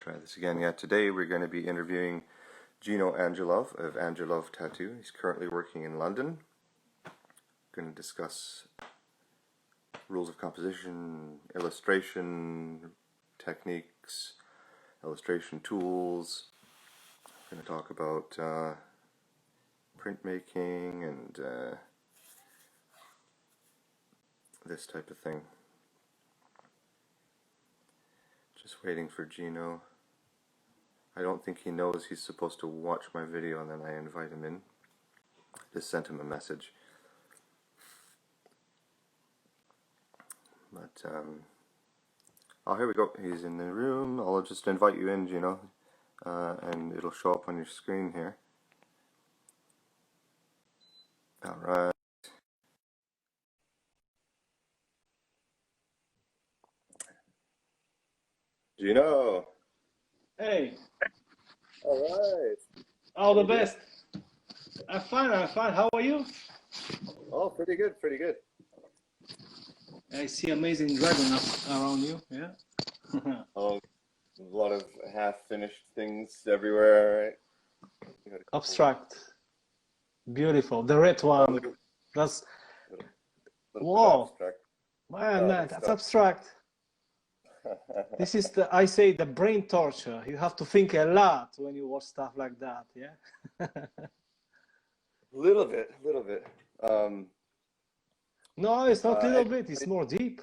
Try this again. Yeah, today we're going to be interviewing Gino Angelov of Angelov Tattoo. He's currently working in London. Going to discuss rules of composition, illustration techniques, illustration tools. We're going to talk about printmaking and this type of thing. Just waiting for Gino. I don't think he knows he's supposed to watch my video, and then I invite him in. Just sent him a message. But, oh, here we go. He's in the room. I'll just invite you in, Gino, and it'll show up on your screen here. Alright. Gino! Hey, Alright! all the best. I'm fine, How are you? Oh, pretty good, pretty good. I see amazing dragon up around you, yeah? Oh, a lot of half-finished things everywhere, right? Abstract. Beautiful. The red one. Little That's, whoa! Abstract. man, that's abstract. This is I say the brain torture. You have to think a lot when you watch stuff like that, yeah? Little bit. No, it's not a little bit, it's more deep.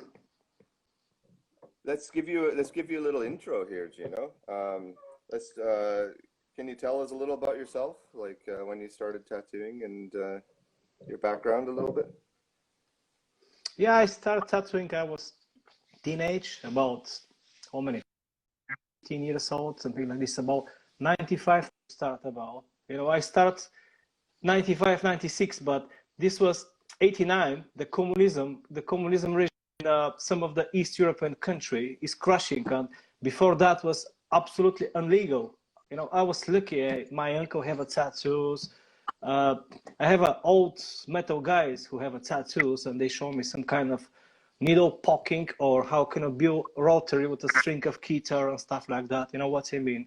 Let's give you a little intro here, Gino. Can you tell us a little about yourself, like when you started tattooing and your background a little bit? Yeah, I started tattooing, I was teenage, about how many, 15 years old, something like this, about 95 start about. You know, I start 95, 96, but this was 89, the communism regime in some of the East European country is crashing, and before that was absolutely illegal. You know, I was lucky, my uncle have a tattoos, I have old metal guys who have a tattoos, and they show me some kind of needle poking or how can I build rotary with a string of guitar and stuff like that. You know what I mean?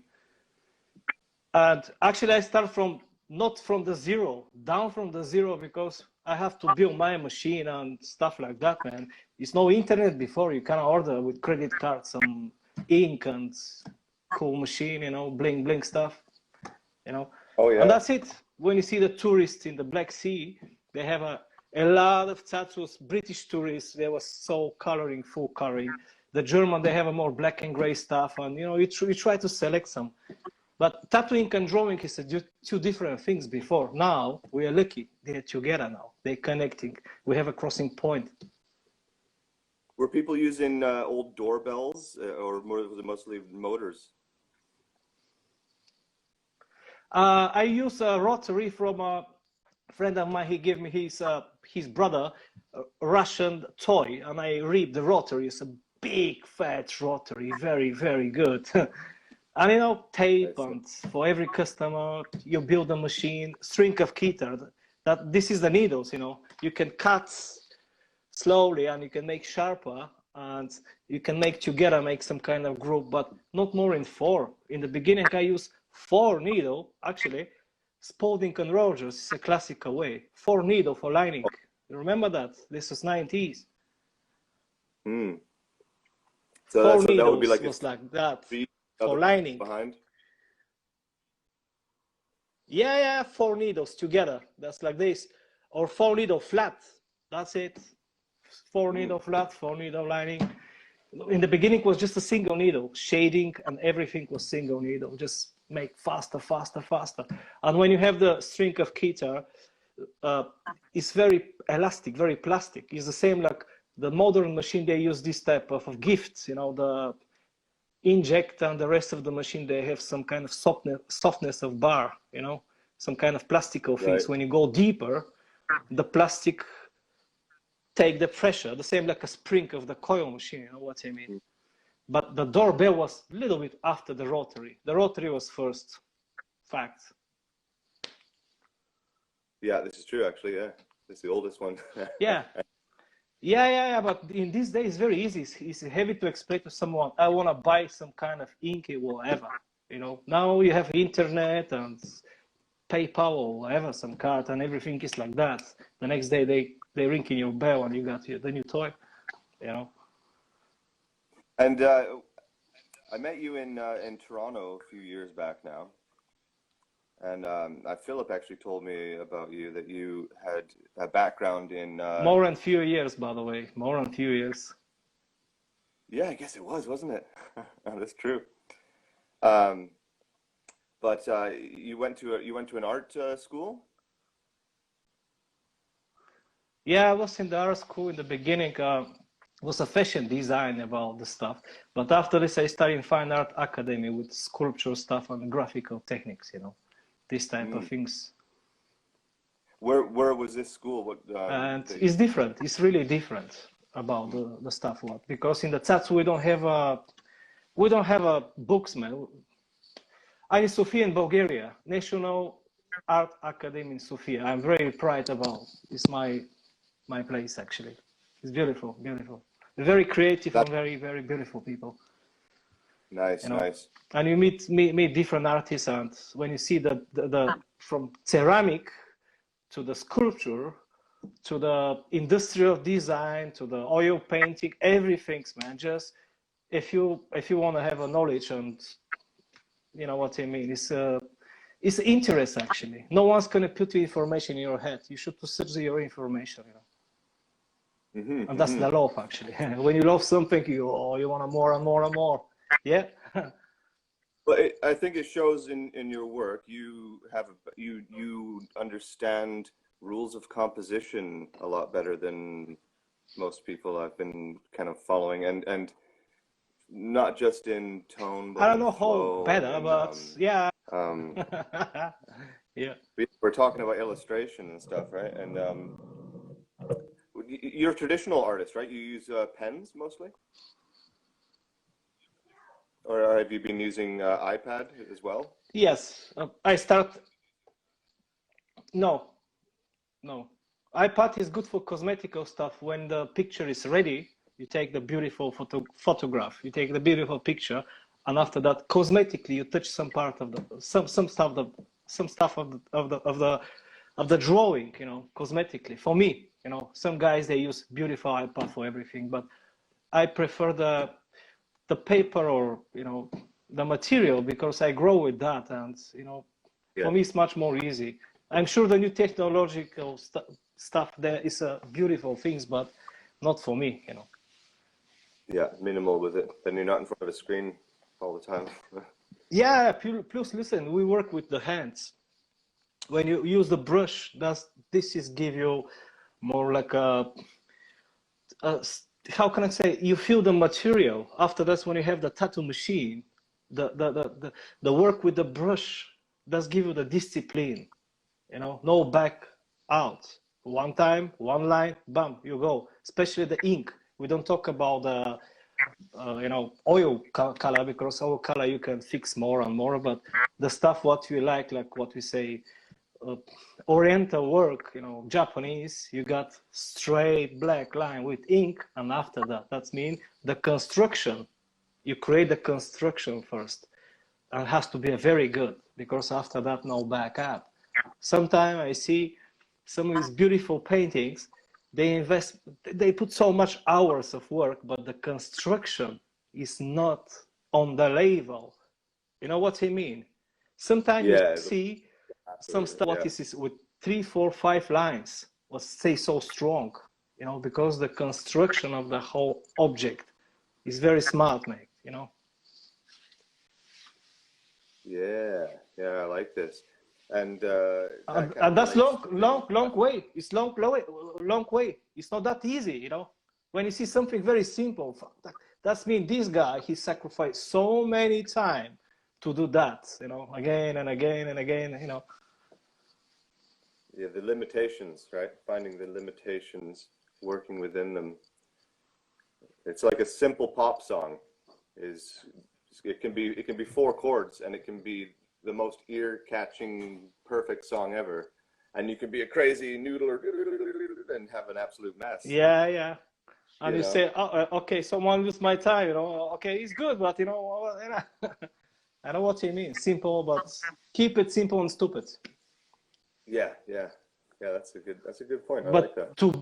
And actually I start from not from the zero, down from the zero, because I have to build my machine and stuff like that, man. It's no internet before. You can order with credit card some ink and cool machine, you know, bling bling stuff, you know. Oh yeah. And that's it. When you see the tourists in the Black Sea, they have a lot of tattoos. British tourists, they were so coloring, full coloring. The German, they have a more black and gray stuff, and you know, you try to select some. But tattooing and drawing is two different things before. Now we are lucky; they're together now. They're connecting. We have a crossing point. Were people using old doorbells, or was it mostly motors? I use a rotary from a friend of mine. He gave me his brother a Russian toy, and I read the rotary. It's a big fat rotary, very, very good. And you know, tape, and for every customer you build a machine, string of guitar. That this is the needles, you know. You can cut slowly and you can make sharper, and you can make together, make some kind of group, but not more than 4. In the beginning I used 4 needle, actually. Spalding and Rogers is a classical way. 4 needle for lining. You remember that? This was 90s. So 4 that needles would be like was like that for lining. Behind. Yeah, 4 needles together. That's like this, or 4 needle flat. That's it. 4 needle flat, 4 needle lining. In the beginning, it was just a single needle, shading, and everything was single needle. Just make faster. And when you have the string of guitar, it's very elastic, very plastic. It's the same like the modern machine. They use this type of gifts, you know, the inject, and the rest of the machine, they have some kind of softness of bar, you know, some kind of plastical things. Right. When you go deeper, the plastic take the pressure, the same like a spring of the coil machine, you know what I mean? But the doorbell was a little bit after the rotary. The rotary was first, fact. Yeah, this is true, actually. Yeah, it's the oldest one. Yeah, Yeah. But in these days, it's very easy. It's heavy to explain to someone. I want to buy some kind of ink or whatever. You know, now you have internet and PayPal or whatever, some card, and everything is like that. The next day they ring in your bell and you got the new toy. You know. And I met you in Toronto a few years back now, and Philip actually told me about you that you had a background in. More than few years, by the way. More than few years. Yeah, I guess it was, wasn't it? That's true. Um, but you went to an art school. Yeah, I was in the art school in the beginning. Was a fashion design about the stuff, but after this, I started in fine art academy with sculpture stuff and graphical techniques. You know, this type of Mm. things. Where was this school? What And it's different. It's really different about the stuff. What because in the tattoo we don't have a books, man. I'm in Sofia in Bulgaria, National Art Academy in Sofia. I'm very proud about. It's my place actually. It's beautiful, beautiful. Very creative that and very beautiful people. nice, You know, nice. and you meet different artists, and when you see the from ceramic to the sculpture to the industrial design to the oil painting, everything's man. Just if you want to have a knowledge and you know what I mean, it's interest actually. No one's gonna put the information in your head. You should search your information. You know. And that's Hmm. the love actually. When you love something, you want more and more and more. Yeah. But I think it shows in your work. You understand rules of composition a lot better than most people I've been kind of following, and not just in tone, I but don't in know how flow. better, And but yeah. um, Yeah. we're talking about illustration and stuff, right? And you're a traditional artist, right? You use pens mostly, or have you been using iPad as well? Yes. I start. No, no. iPad is good for cosmetical stuff. When the picture is ready, you take the beautiful photograph. You take the beautiful picture, and after that, cosmetically, you touch some part of the some stuff of the drawing. You know, cosmetically. For me, you know, some guys they use beautiful iPad for everything, but I prefer the paper or you know the material because I grow with that, and you know, Yeah, for me it's much more easy. I'm sure the new technological stuff there is beautiful things, but not for me, you know. yeah, minimal with it. Then you're not in front of a screen all the time. Yeah, plus listen, we work with the hands. When you use the brush, this is give you more like a how can I say? You feel the material. After that's when you have the tattoo machine, the work with the brush does give you the discipline. You know, no back out. One time, one line, bam, you go. Especially the ink. We don't talk about the you know oil color because oil color you can fix more and more. But the stuff what you like what we say, uh, Oriental work, you know, Japanese, you got straight black line with ink, and after that means the construction. You create the construction first, and it has to be very good because after that, no back up. Sometimes I see some of these beautiful paintings. They put so much hours of work, but the construction is not on the level. You know what I mean? Sometimes you Yeah, see some after, stuff what yeah, is with 3, 4, 5 lines was say so strong, you know, because the construction of the whole object is very smart, mate. You know. yeah, yeah. I like this, and that kind And of that's relates to long way. It's long way. It's not that easy, you know. When you see something very simple, that's mean this guy he sacrificed so many time to do that, you know, again and again and again, you know. yeah, the limitations, right? Finding the limitations, working within them. It's like a simple pop song. Is it can be four chords and it can be the most ear-catching, perfect song ever, and you can be a crazy noodler and have an absolute mess. Yeah, yeah. And you say, oh, okay, someone used my time, you know, okay, it's good, but you know, I know what you mean. Simple, but keep it simple and stupid. Yeah, yeah, yeah. That's a good point. I like that. But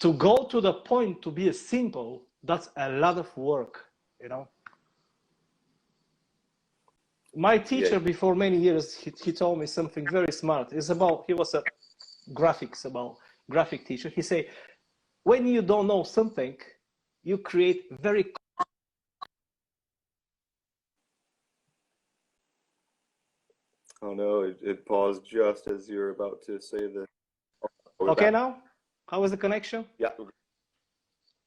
to go to the point to be a simple, that's a lot of work, you know. My teacher Yeah. before many years, he told me something very smart. He was a graphic teacher. He said, when you don't know something, you create very. Oh no, it paused just as you're about to say the. Oh, we're Okay, back. now how is the connection? Yeah,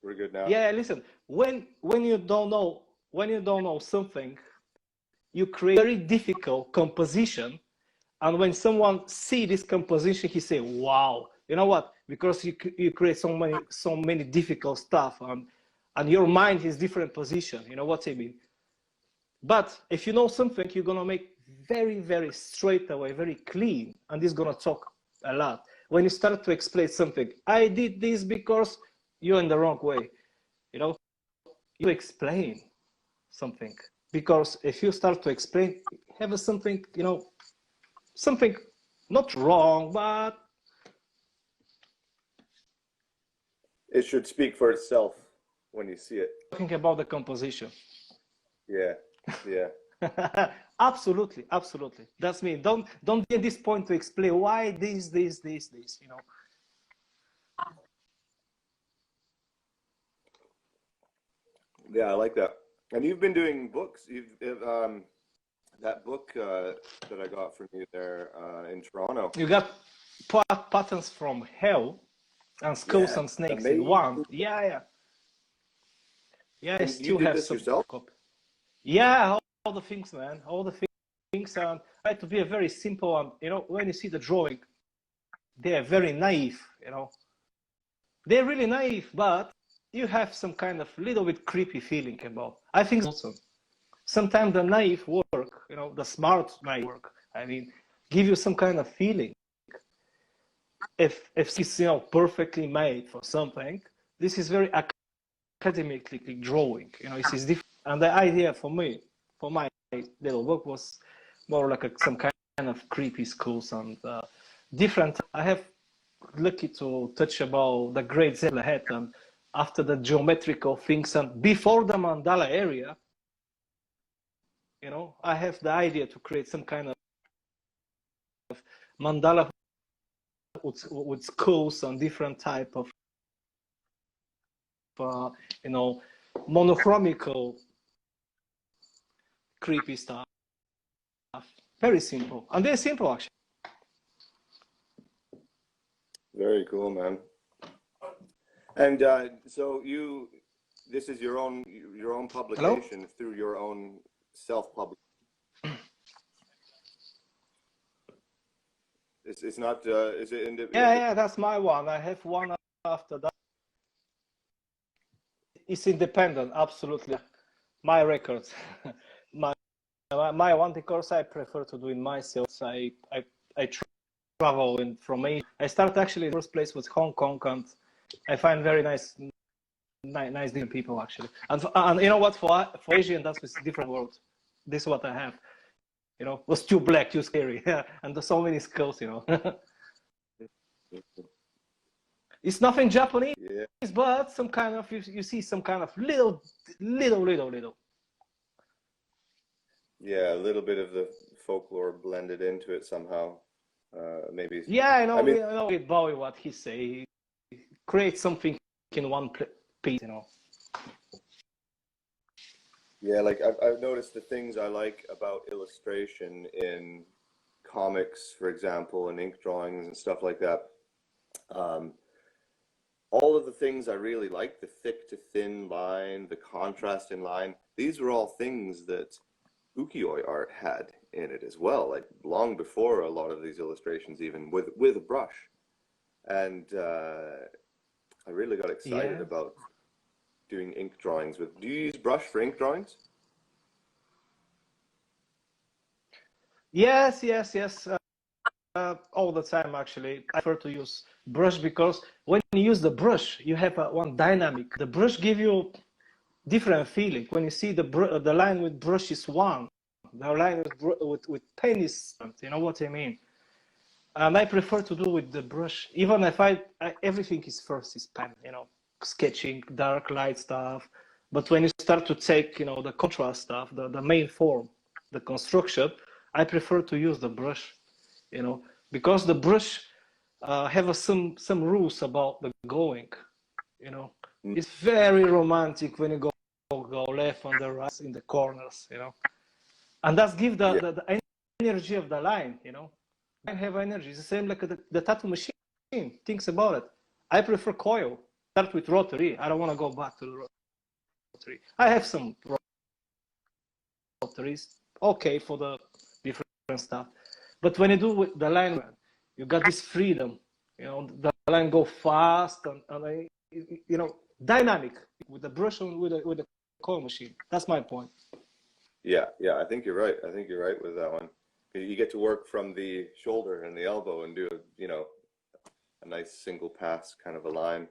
we're good now. Yeah, listen. When you don't know something, you create very difficult composition, and when someone see this composition, he say, "Wow, you know what?" Because you create so many difficult stuff, and your mind is different position. You know what I mean? But if you know something, you're gonna make very straight away, very clean, and this is gonna talk a lot. When you start to explain something, I did this because you're in the wrong way. You know, you explain something because if you start to explain, have something, you know, something not wrong, but It should speak for itself when you see it. talking about the composition. Yeah, yeah. Absolutely. That's me. Don't be at this point to explain why this. You know. Yeah, I like that. And you've been doing books. That book that I got from you there in Toronto. You got patterns from hell and skulls Yeah, and snakes in amazing. one. Yeah. I And you still did have this some yourself? copy. Yeah, all the things, man. All the things, and try to be a very simple. And you know, when you see the drawing, they are very naive. You know, they're really naive, but you have some kind of little bit creepy feeling about. I think also sometimes the naive work, you know, the smart naive work. I mean, give you some kind of feeling. If it's, you know, perfectly made for something, this is very academically drawing. You know, this is different. And the idea for me, for my little book, was more like some kind of creepy schools and different. I have lucky to touch about the great Zebra ahead and after the geometrical things and before the mandala area, you know, I have the idea to create some kind of mandala with schools and different type of you know, monochromical creepy stuff. Very simple, and they're simple actually. Very cool, man. And so this is your own publication. Hello? Through your own self-publication. It's not. Is it in the? Yeah, that's my one. I have one after that. It's independent, absolutely. My records, my one, because I prefer to do it myself. I travel from Asia. I start actually in the first place with Hong Kong, and I find very nice different people actually. And you know what, for Asian, that's a different world. This is what I have. You know, was too black, too scary, and there's so many skills. You know, it's nothing Japanese, Yeah. but some kind of you see some kind of little. Yeah, a little bit of the folklore blended into it somehow. Maybe. Yeah, I know. I mean, You know with Bowie what he say. He create something in one piece. You know. yeah, like I've noticed the things I like about illustration in comics, for example, and ink drawings and stuff like that. Um, all of the things I really like, the thick to thin line, the contrast in line, these were all things that ukiyo-e art had in it as well, like long before a lot of these illustrations, even with a brush. And I really got excited about doing ink drawings with. Do you use brush for ink drawings? Yes. All the time actually. I prefer to use brush, because when you use the brush, you have one dynamic. The brush give you different feeling. When you see the line with brush is one, the line with pen is, you know what I mean? And I prefer to do with the brush, even if everything is first is pen, you know, sketching, dark, light stuff. But when you start to take, you know, the contrast stuff, the main form, the construction, I prefer to use the brush, you know, because the brush have some rules about the going, you know. It's very romantic when you go left on the right in the corners, you know, and that's give the energy of the line, you know. I have energy. It's the same like the tattoo machine. Thinks about it. I prefer coil. Start with rotary. I don't want to go back to the rotary. I have some rotaries, okay, for the different stuff. But when you do with the line, you got this freedom. You know, the line go fast and you know, dynamic with the brush and with the coil machine. That's my point. Yeah, yeah, I think you're right. I think you're right with that one. You get to work from the shoulder and the elbow and do a, you know, a nice single pass kind of a line.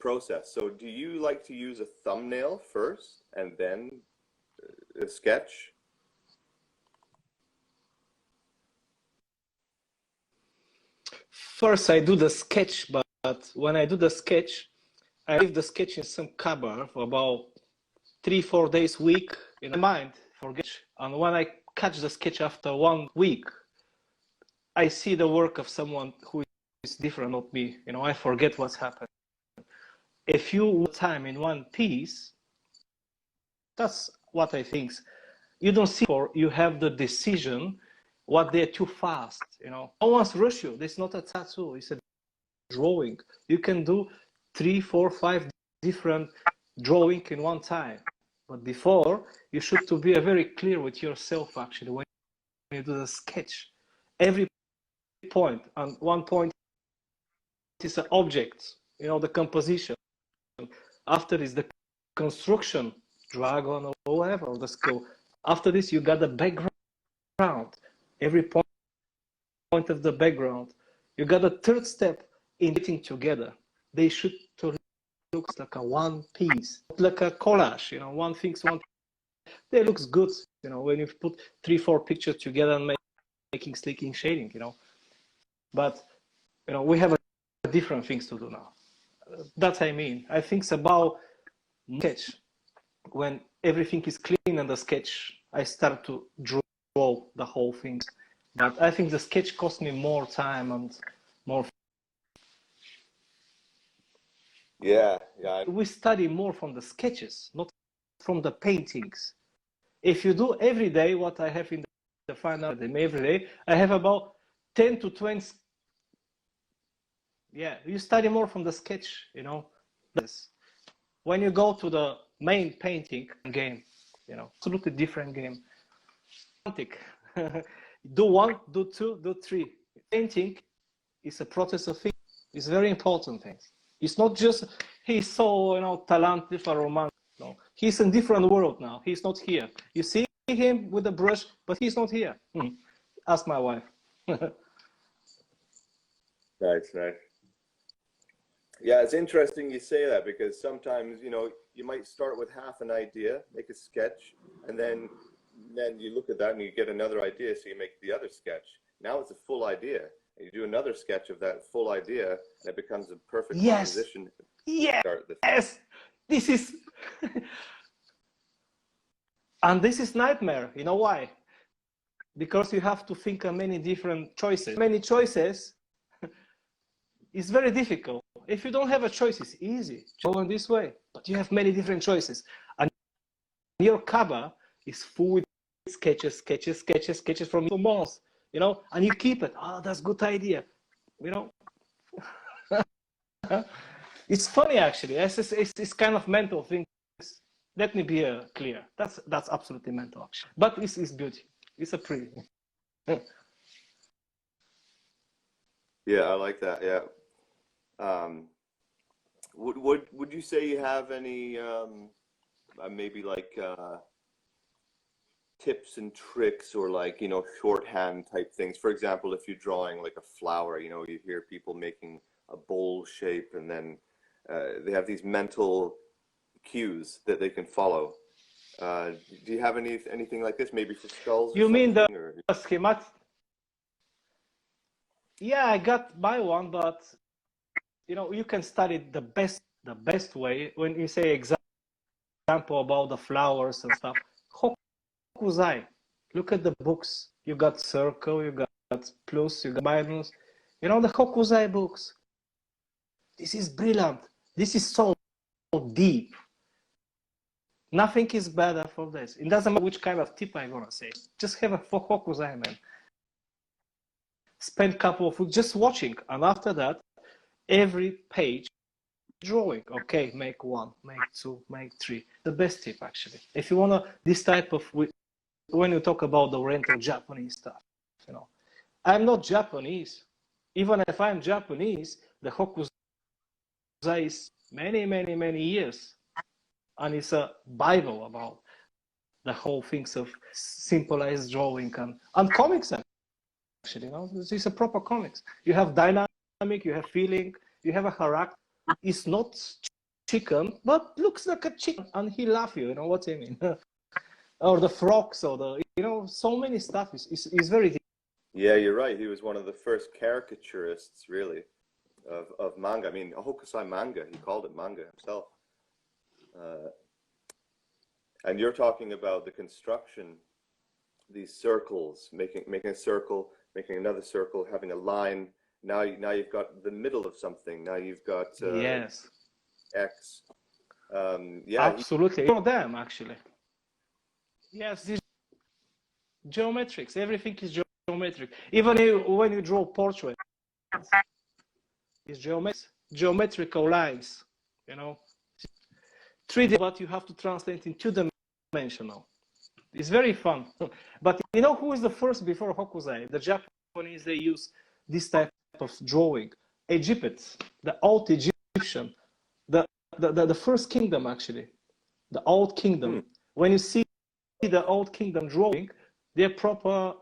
Process. So do you like to use a thumbnail first and then a sketch? First, I do the sketch, but when I do the sketch, I leave the sketch in some cupboard for about 3-4 days, week in my mind, forget. And when I catch the sketch after 1 week, I see the work of someone who is different, not me. You know, I forget what's happened. A few time in one piece, that's what I think. You don't see, or you have the decision what they're too fast. You know, no one's rush you. It's not a tattoo. It's a drawing. You can do 3, 4, 5 different drawing in one time. But before, you should to be very clear with yourself. Actually, when you do the sketch, every point, and one point is an object. You know, the composition. After is the construction, dragon or whatever, or the skill. After this, you got the background. Every point of the background. You got a third step in getting together. They should look like a one piece, like a collage. You know, one thing's one. They looks good. You know, when you put 3-4 pictures together and making slicking shading. You know, but you know we have different things to do now. That's what I mean. I think it's about sketch. When everything is clean in the sketch, I start to draw the whole thing. But I think the sketch cost me more time and more. Yeah, yeah. We study more from the sketches, not from the paintings. If you do every day what I have in the fine art every day, I have about 10 to 20. Yeah, you study more from the sketch, you know. When you go to the main painting game, you know, absolutely different game. Do 1, do 2, do 3. Painting is a process of thinking. It's very important thing. It's not just he's so, you know, talented for romance. No, he's in different world now. He's not here. You see him with a brush, but he's not here. Ask my wife. Nice, nice. Yeah, it's interesting you say that because sometimes, you know, you might start with half an idea, make a sketch, and then you look at that and you get another idea, so you make the other sketch. Now it's a full idea. And you do another sketch of that full idea, and it becomes a perfect composition. Yes. Yes. This is and this is nightmare. You know why? Because you have to think of many different choices. Many choices is very difficult. If you don't have a choice, it's easy. Go in this way, but you have many different choices, and your cover is full with sketches from months. You know, and you keep it. Oh, that's a good idea. You know, it's funny actually. It's kind of mental thing. Let me be clear. That's absolutely mental actually. But it's beauty. It's a pretty. Yeah, I like that. Yeah. Would you say you have any maybe like tips and tricks, or like, you know, shorthand type things. For example, if you're drawing like a flower, you know, you hear people making a bowl shape, and then they have these mental cues that they can follow. Do you have anything like this, maybe for skulls or You mean the something? Or schematic? Yeah, I got my one, but you know, you can study the best way when you say example about the flowers and stuff. Hokusai. Look at the books. You got circle, you got plus, you got minus. You know the Hokusai books. This is brilliant. This is so deep. Nothing is better for this. It doesn't matter which kind of tip I'm gonna say. Just have a Hokusai, man. Spend a couple of weeks just watching, and after that, every page drawing. Okay, make one, make two, make three. The best tip, actually. If you wanna this type of, when you talk about the Oriental Japanese stuff, you know, I'm not Japanese. Even if I'm Japanese, the Hokusai is many years, and it's a Bible about the whole things of simplified drawing and comics. Actually, you know, this is a proper comics. You have dynamic, you have feeling, you have a character. It's not chicken, but looks like a chicken, and he laugh you. You know what I mean? Or the frogs, or the, you know, so many stuff is very deep. yeah, you're right. He was one of the first caricaturists, really, of manga. I mean, Hokusai manga. He called it manga himself. Uh, and you're talking about the construction, these circles, making a circle, making another circle, having a line. Now you've got the middle of something. Now you've got Yes, X. Yeah, absolutely. For them, actually. Yes, this geometrics. Everything is geometric. Even when you draw portraits, it's geometrical lines. You know, 3D, but you have to translate in two-dimensional. It's very fun. But you know who is the first before Hokusai? The Japanese, they use this type of drawing. Egypt, the old Egyptian, the first kingdom, actually, the old kingdom. When you see the old kingdom drawing, they're proper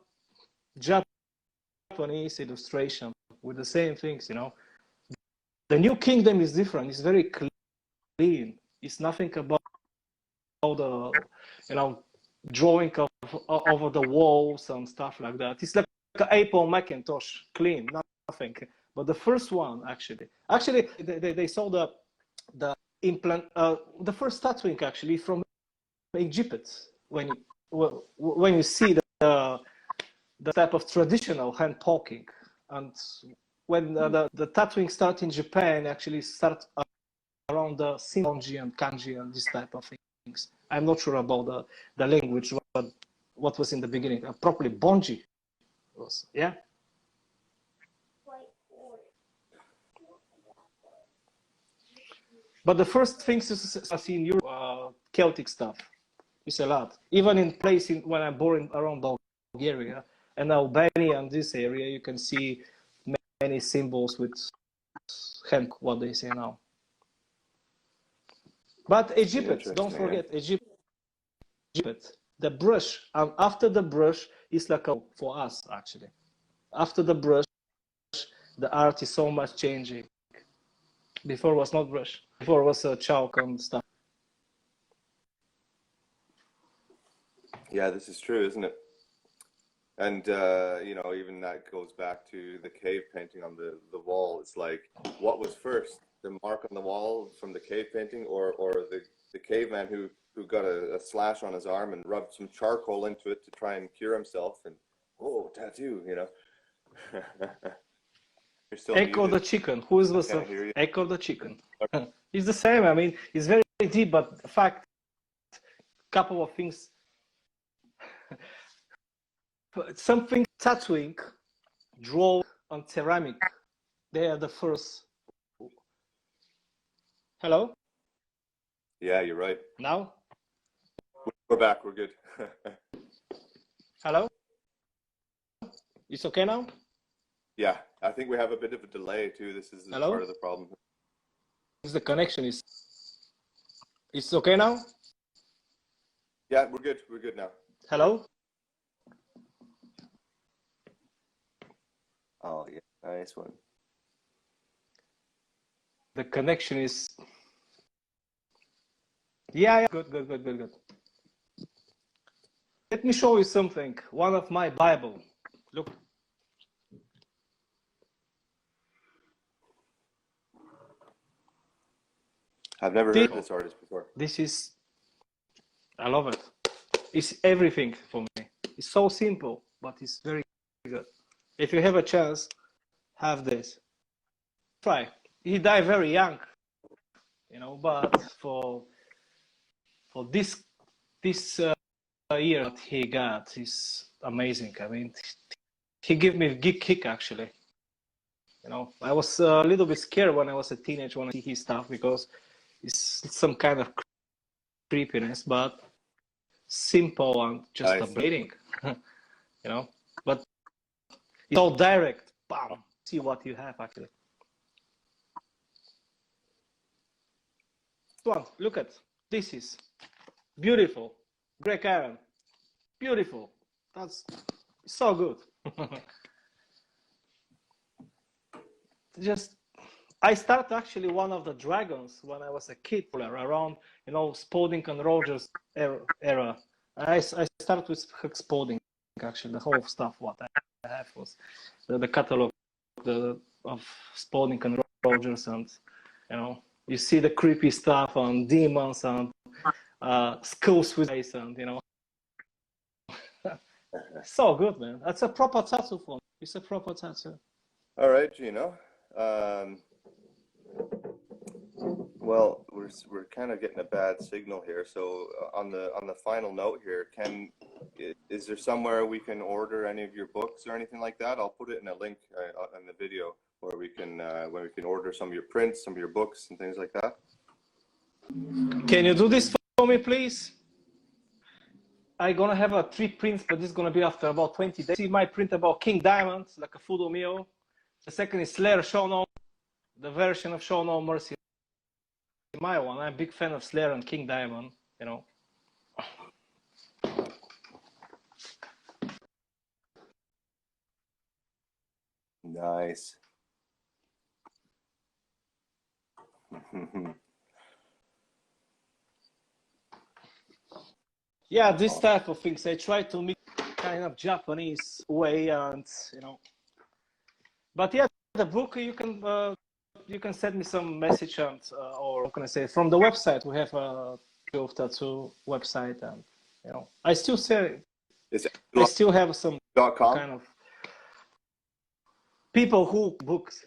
Japanese illustration with the same things, you know. The new kingdom is different. It's very clean. It's nothing about the, you know, drawing over the walls and stuff like that. It's like an Apple Macintosh, clean, nothing. But the first one, actually, they saw the implant, the first tattooing actually from Egypt. When you see the type of traditional hand poking, and when the tattooing start in Japan, actually start around the Sinonji and Kanji and this type of things. I'm not sure about the language, but what was in the beginning. Probably Bonji was, yeah? But the first things I see in Europe, Celtic stuff. It's a lot. Even in place when I'm born around Bulgaria and Albania and this area, you can see many symbols with hand, what they say now. But Egypt, don't forget, Egypt, the brush, and after the brush is like for us, actually. After the brush, the art is so much changing. Before was not brush. Before was chalk and stuff. yeah, this is true, isn't it? And you know, even that goes back to the cave painting on the wall. It's like, what was first, the mark on the wall from the cave painting, or the caveman who got a slash on his arm and rubbed some charcoal into it to try and cure himself, and oh, tattoo, you know. You're still Echo muted. the chicken. Who is this? Echo the chicken. It's the same. I mean, it's very deep, but in fact, couple of things. Something tattooing, draw on ceramic. They are the first. Hello? Yeah, you're right. Now? We're back. We're good. Hello? It's okay now? Yeah, I think we have a bit of a delay too. This is part of the problem. The connection is. It's okay now? Yeah, we're good. We're good now. Hello? Oh yeah, nice one. The connection is... Yeah, good. Let me show you something. One of my Bible. Look. I've never heard this artist before. This is... I love it. It's everything for me. It's so simple, but it's very good. If you have a chance, have this. Try. He died very young, you know, but for this year that he got is amazing. I mean, he gave me a big kick actually. You know, I was a little bit scared when I was a teenager when I see his stuff because it's some kind of creepiness, but simple and just a bleeding, you know. But it's all direct. Bam! See what you have actually. One, look at this is beautiful. Greg Aaron, beautiful. That's so good. Just I started actually one of the dragons when I was a kid, around, you know, Spalding and Rogers era. I started with Spalding actually. The whole stuff what I have was the catalog of Spalding and Rogers, and you know, you see the creepy stuff and demons and skulls with eyes, and you know, so good, man. That's a proper tattoo for me. It's a proper tattoo. All right, Gino. Well, we're kind of getting a bad signal here. So on the final note here, is there somewhere we can order any of your books or anything like that? I'll put it in a link in the video where we can order some of your prints, some of your books, and things like that. Can you do this for me, please? I'm gonna have 3 prints, but this is gonna be after about 20 days. See my print about King Diamond, like a Fudo Mio. The second is Slayer Show No, the version of Show No Mercy. My one. I'm a big fan of Slayer and King Diamond, you know. Nice. Yeah, this type of things. I try to make kind of Japanese way, and you know. But yeah, the book you can send me some message, and or what can I say, from the website. We have a tattoo website, and you know, I still have some kind of people who books.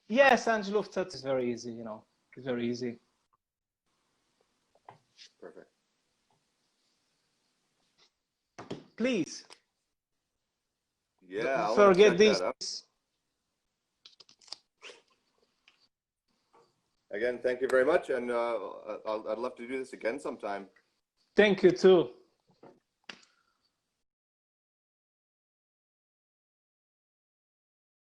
Yes, Angelov tattoo is very easy. You know, it's very easy. Perfect. Please. Yeah, don't forget this. Again, thank you very much, and I'd love to do this again sometime. Thank you too.